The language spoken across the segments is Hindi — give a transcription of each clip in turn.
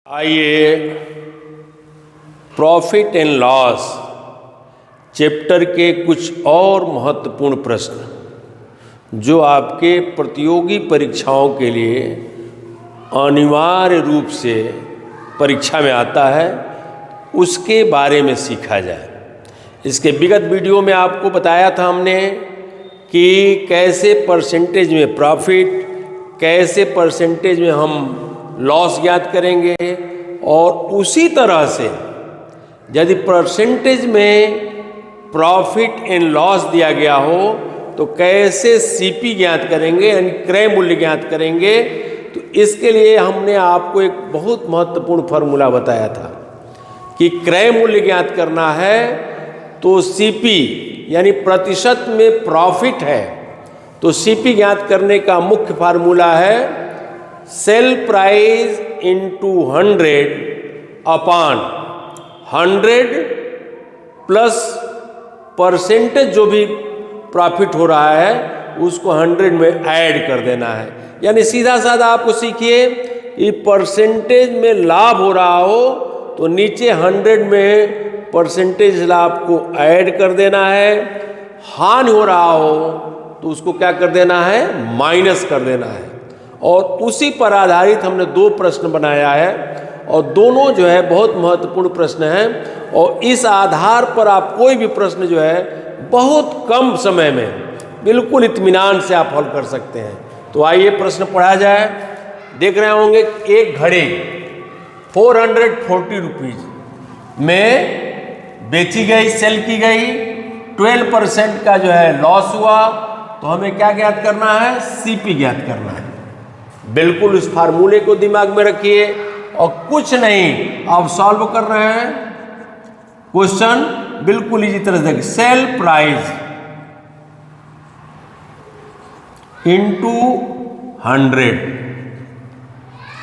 आइए प्रॉफिट एंड लॉस चैप्टर के कुछ और महत्वपूर्ण प्रश्न जो आपके प्रतियोगी परीक्षाओं के लिए अनिवार्य रूप से परीक्षा में आता है उसके बारे में सीखा जाए। इसके विगत वीडियो में आपको बताया था हमने कि कैसे परसेंटेज में प्रॉफिट, कैसे परसेंटेज में हम लॉस ज्ञात करेंगे, और उसी तरह से यदि परसेंटेज में प्रॉफिट एंड लॉस दिया गया हो तो कैसे सीपी ज्ञात करेंगे, यानी क्रय मूल्य ज्ञात करेंगे। तो इसके लिए हमने आपको एक बहुत महत्वपूर्ण फार्मूला बताया था कि क्रय मूल्य ज्ञात करना है तो सीपी यानी प्रतिशत में प्रॉफिट है तो सीपी ज्ञात करने का मुख्य फार्मूला है sale price into 100 upon 100 plus percentage जो भी प्रॉफिट हो रहा है उसको 100 में ऐड कर देना है। यानी सीधा साधा आपको सीखिए कि परसेंटेज में लाभ हो रहा हो तो नीचे 100 में परसेंटेज लाभ को ऐड कर देना है, हानि हो रहा हो तो उसको क्या कर देना है, माइनस कर देना है। और उसी पर आधारित हमने दो प्रश्न बनाया है और दोनों जो है बहुत महत्वपूर्ण प्रश्न हैं और इस आधार पर आप कोई भी प्रश्न जो है बहुत कम समय में बिल्कुल इत्मीनान से आप हल कर सकते हैं। तो आइए प्रश्न पढ़ा जाए। देख रहे होंगे एक घड़ी 440 रुपीज में बेची गई, सेल की गई, 12% का जो है लॉस हुआ तो हमें क्या ज्ञात करना है, सीपी ज्ञात करना है। बिल्कुल उस फार्मूले को दिमाग में रखिए और कुछ नहीं आप सॉल्व कर रहे हैं क्वेश्चन बिल्कुल इसी तरह से देखिए, sale price into 100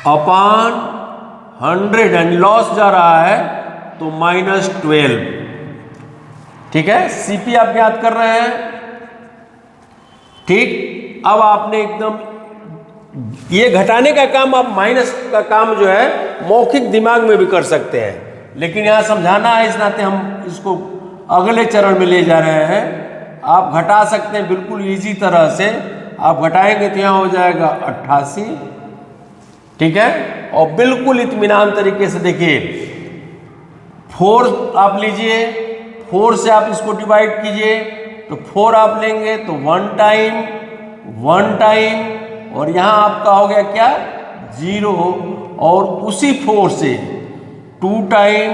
upon 100 and loss जा रहा है तो -12। ठीक है, सीपी आप ज्ञात कर रहे हैं। ठीक, अब आपने एकदम ये घटाने का काम, आप माइनस का काम जो है मौखिक दिमाग में भी कर सकते हैं, लेकिन यहाँ समझाना है इस नाते हम इसको अगले चरण में ले जा रहे हैं। आप घटा सकते हैं बिल्कुल इजी तरह से। आप घटाएंगे तो यहाँ हो जाएगा 88। ठीक है, और बिल्कुल इत्मीनान तरीके से देखिए 4 आप लीजिए, 4 से आप इसको डिवाइड कीजिए तो 4 आप लेंगे तो 1 टाइम और यहाँ आपका हो गया क्या, 0, और उसी 4 से 2 टाइम।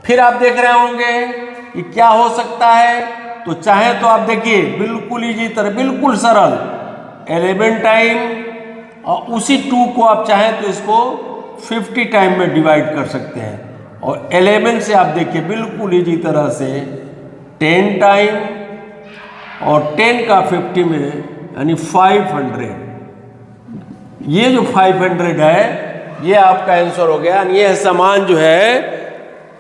फिर आप देख रहे होंगे कि क्या हो सकता है, तो चाहे तो आप देखिए बिल्कुल इजी तरह, बिल्कुल सरल 11 टाइम, और उसी 2 को आप चाहें तो इसको 50 टाइम में डिवाइड कर सकते हैं। और 11 से आप देखिए बिल्कुल इजी तरह से 10 टाइम, और 10 का 50 में यानी 500। ये जो 500 है ये आपका आंसर हो गया। ये सामान जो है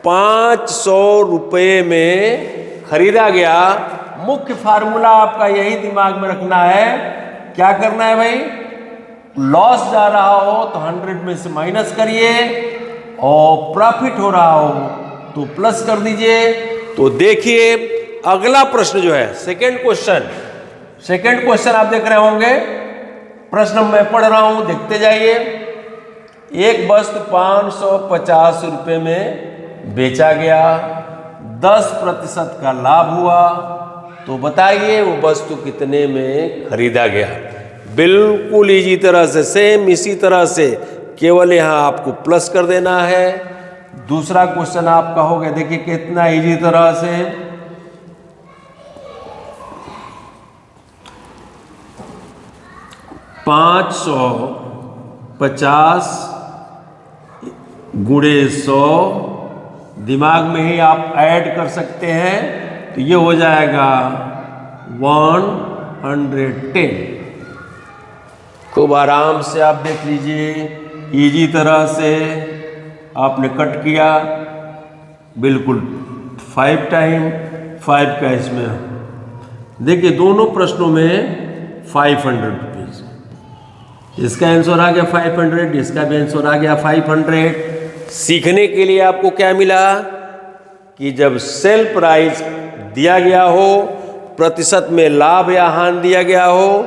500 रुपये में खरीदा गया। मुख्य फार्मूला आपका यही दिमाग में रखना है। क्या करना है भाई, लॉस जा रहा हो तो 100 में से माइनस करिए और प्रॉफिट हो रहा हो तो प्लस कर दीजिए। तो देखिए अगला प्रश्न जो है सेकंड क्वेश्चन आप देख रहे होंगे। प्रश्न मैं पढ़ रहा हूं, देखते जाइए। एक वस्तु 550 रुपये में बेचा गया, 10% का लाभ हुआ, तो बताइए वो वस्तु कितने में खरीदा गया। बिल्कुल इसी तरह से, सेम इसी तरह से, केवल यहां आपको प्लस कर देना है। दूसरा क्वेश्चन आपका हो गया, देखिए कितना इजी तरह से, 550 गुणे 100, दिमाग में ही आप ऐड कर सकते हैं तो ये हो जाएगा 110। खूब आराम से आप देख लीजिए, इजी तरह से आपने कट किया, बिल्कुल 5 टाइम 5 का इसमें देखिए दोनों प्रश्नों में 500 रुपीज। इसका आंसर आ गया 500, इसका भी आंसर आ गया 500। सीखने के लिए आपको क्या मिला कि जब सेल प्राइस दिया गया हो, प्रतिशत में लाभ या हानि दिया गया हो,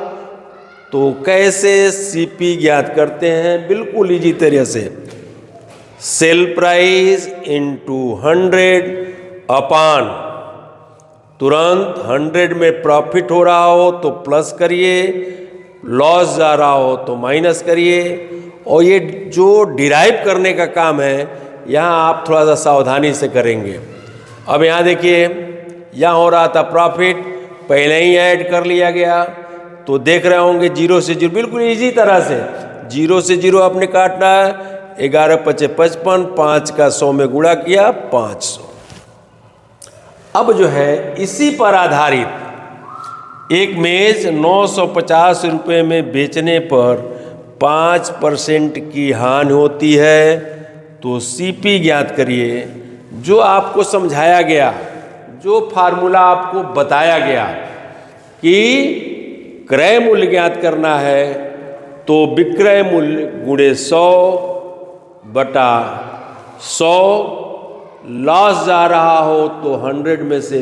तो कैसे सीपी ज्ञात करते हैं। बिल्कुल इजी तरह से सेल प्राइस इंटू 100 अपान, तुरंत 100 में प्रॉफिट हो रहा हो तो प्लस करिए, लॉस जा रहा हो तो माइनस करिए। और ये जो डिराइव करने का काम है यहाँ आप थोड़ा सा सावधानी से करेंगे। अब यहाँ देखिए, यहाँ हो रहा था प्रॉफिट, पहले ही ऐड कर लिया गया, तो देख रहे होंगे 0 से 0, बिल्कुल इजी तरह से 0 से 0 आपने काटना है। 11 पचे 55, 5 का 100 में गुणा किया 500। अब जो है इसी पर आधारित एक मेज 950 रुपये में बेचने पर 5% की हानि होती है, तो सीपी ज्ञात करिए। जो आपको समझाया गया, जो फार्मूला आपको बताया गया कि क्रय मूल्य ज्ञात करना है, तो विक्रय मूल्य गुणे 100 बटा 100, लॉस जा रहा हो तो 100 में से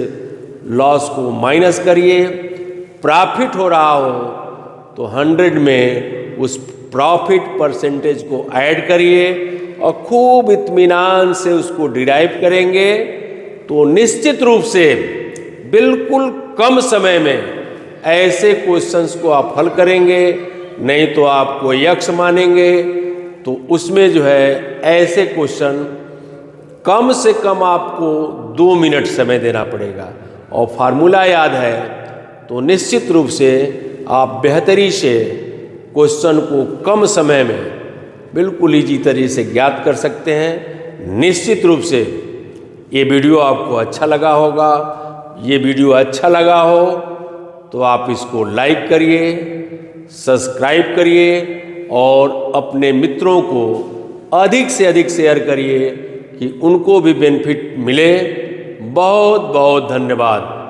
लॉस को माइनस करिए, प्रॉफिट हो रहा हो तो 100 में उस प्रॉफिट परसेंटेज को ऐड करिए और खूब इत्मीनान से उसको डिराइव करेंगे, तो निश्चित रूप से बिल्कुल कम समय में ऐसे क्वेश्चंस को आप हल करेंगे। नहीं तो आपको यक्ष मानेंगे, तो उसमें जो है ऐसे क्वेश्चन कम से कम आपको 2 मिनट समय देना पड़ेगा और फार्मूला याद है तो निश्चित रूप से आप बेहतरी से क्वेश्चन को कम समय में बिल्कुल इजी तरीके से ज्ञात कर सकते हैं। निश्चित रूप से ये वीडियो आपको अच्छा लगा होगा। ये वीडियो अच्छा लगा हो तो आप इसको लाइक करिए, सब्सक्राइब करिए और अपने मित्रों को अधिक से अधिक शेयर करिए कि उनको भी बेनिफिट मिले। बहुत बहुत धन्यवाद।